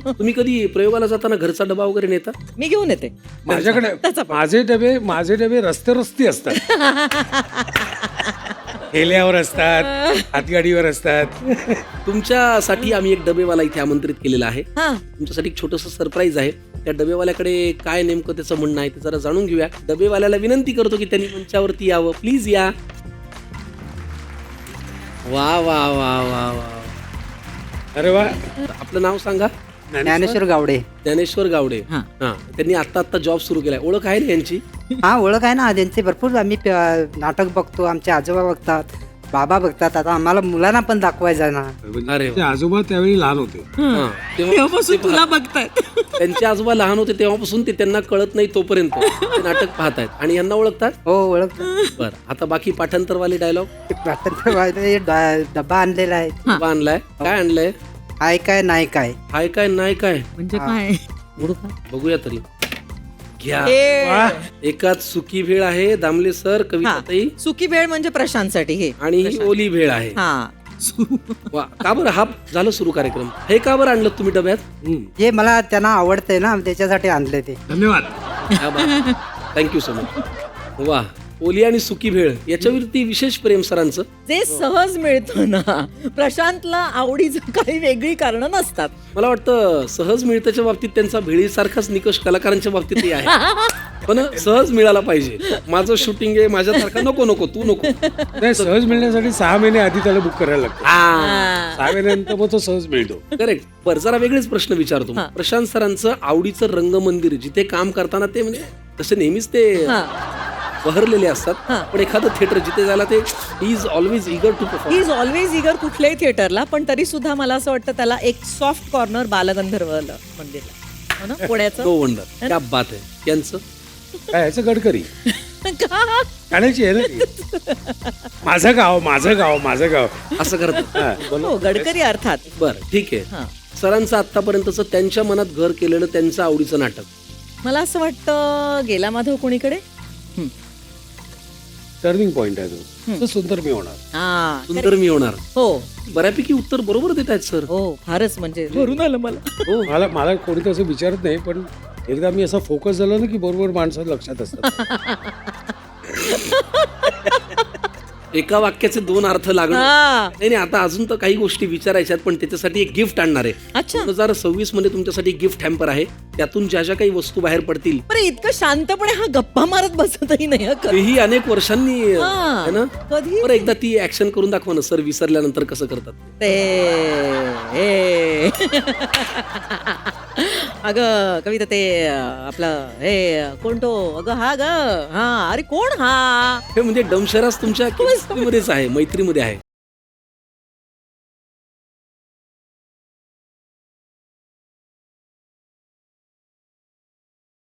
तुम्ही कधी प्रयोगाला जाताना घरचा डबा वगैरे नेता? मी घेऊन येते. माझ्याकडे त्याचा पण. माझे डबे रस्ते असतात. ठेल्यावर असतात, हातगाडीवर असतात. तुमच्यासाठी आम्ही एक डबेवाला इथे आमंत्रित केलेला आहे. हा तुमच्यासाठी एक छोटंसं सरप्राईज आहे. त्या डबेवाल्याकडे काय नेमकं त्याचं म्हणणं आहे ते जरा जाणून घेऊया. डबेवाल्याला विनंती करतो की त्यांनी मंचावरती यावं. प्लीज या. वा वा वा वा वा. अरे वा. आपलं नाव सांगा. ज्ञानेश्वर गावडे. ज्ञानेश्वर गावडे. हा. हा, त्यांनी आता जॉब सुरू केलाय. ओळख आहे ना यांची? हा ओळख आहे ना त्यांचे भरपूर. आम्ही नाटक बघतो, आमचे आजोबा बघतात, बाबा बघतात. आता आम्हाला मुलांना पण दाखवायचं ना. अरे वा. ते आजोबा त्यावेळी लहान होते. हा, तेव्हापासून तुला बघतायत. त्यांचे आजोबा लहान होते तेव्हापासून ते त्यांना कळत नाही तोपर्यंत ते नाटक पाहतायत आणि यांना ओळखतात. हो ओळखतात. बरं, आता बाकी पाठांतरवाले डायलॉग डबा आणलेला आहे. आणलाय. काय आणलंय? हाय काय नाही काय. हाय काय नाही काय? म्हणजे काय? बघूया तरी. घ्या. हे. एकात सुकी भेळ आहे दामले सर, कविताताई, सुकी भेळ म्हणजे प्रशांतसाठी हे. आणि ही ओली भेळ आहे. हा वा, का बरं हा झालं सुरू कार्यक्रम? हे का बरं आणलं तुम्ही डब्यात? हे मला त्यांना आवडतंय ना, त्याच्यासाठी आणले ते. धन्यवाद. Thank you so much. वा, ओली आणि सुकी भेळ याच्यावरती विशेष प्रेम सरांचं. जे सहज मिळतं ना, प्रशांतला आवडीचं काही वेगळी कारण नसतात. मला वाटतं सहज मिळताच्या बाबतीत त्यांचा भेळीसारखाच निकष कलाकारांच्या बाबतीतही आहे. पण सहज मिळाला पाहिजे. माझं शूटिंग आहे, माझ्यासारखा नको तू नको. नाही, सहज मिळण्यासाठी 6 महिने आधी त्याला बुक करायला लागतं. हा, 6 महिन्यानंतर मग तो सहज मिळतो. करेक्ट. बरं, जरा वेगळेच प्रश्न विचारतो. प्रशांत सरांचं आवडीचं रंगमंदिर जिथे काम करताना ते म्हणजे तसे नेहमीच ते बहरलेले असतात, पण एखादं थिएटर जिथे जायला ते is always eager to perform. He is always eager कुठल्याही थिएटरला, पण तरी सुद्धा मला असं वाटतं त्याला एक सॉफ्ट कॉर्नर बालगंधर्व मंदिरला, हो ना, पुण्याचं. No wonder. क्या बात आहे. यांचं काय याचं गडकरी का? ठाण्याची आहे ना ती. माझं गाव असं करतात. हा, बोला. हो, गडकरी अर्थात. बरं, ठीक आहे. हा. सरांचं आतापर्यंतचं त्यांच्या मनात घर केलेलं त्यांचं आवडीचं नाटक. मला असं वाटतं गेला माधव कोणीकडे. टर्निंग पॉइंट आहे तो. सुंदर मी होणार. हा, सुंदर मी होणार. हो बऱ्यापैकी उत्तर बरोबर देत आहेत सर. हो, फारच म्हणजे भरून आलं मला. हो, मला कोणी तसं विचारत नाही, पण एकदा मी असा फोकस झाला ना की बरोबर माणसं लक्षात असतात. एका वाक्याचे 2 अर्थ लागणार. हा. नाही, आता अजून तर काही गोष्टी विचारायच्यात, पण त्याच्यासाठी एक गिफ्ट आणणार आहे. अच्छा. 2026 मध्ये तुमच्यासाठी गिफ्ट हॅम्पर आहे. त्यातून ज्या ज्या काही वस्तू बाहेर पडतील बरं, इतकं शांतपणे हा गप्पा मारत बसतही नाही हं, कधी. तेही अनेक वर्षांनी हा. है ना. कधी बरं, एकदा ती ऍक्शन करून दाखवा ना सर, विसरल्यानंतर कसं करतात. ते हे. अगं कविता, ते आपलं हे कोण तो? अगं हा ग. हा, अरे कोण हा? हे म्हणजे डमशरास तुमच्या मध्येच आहे, मैत्रीमध्ये आहे.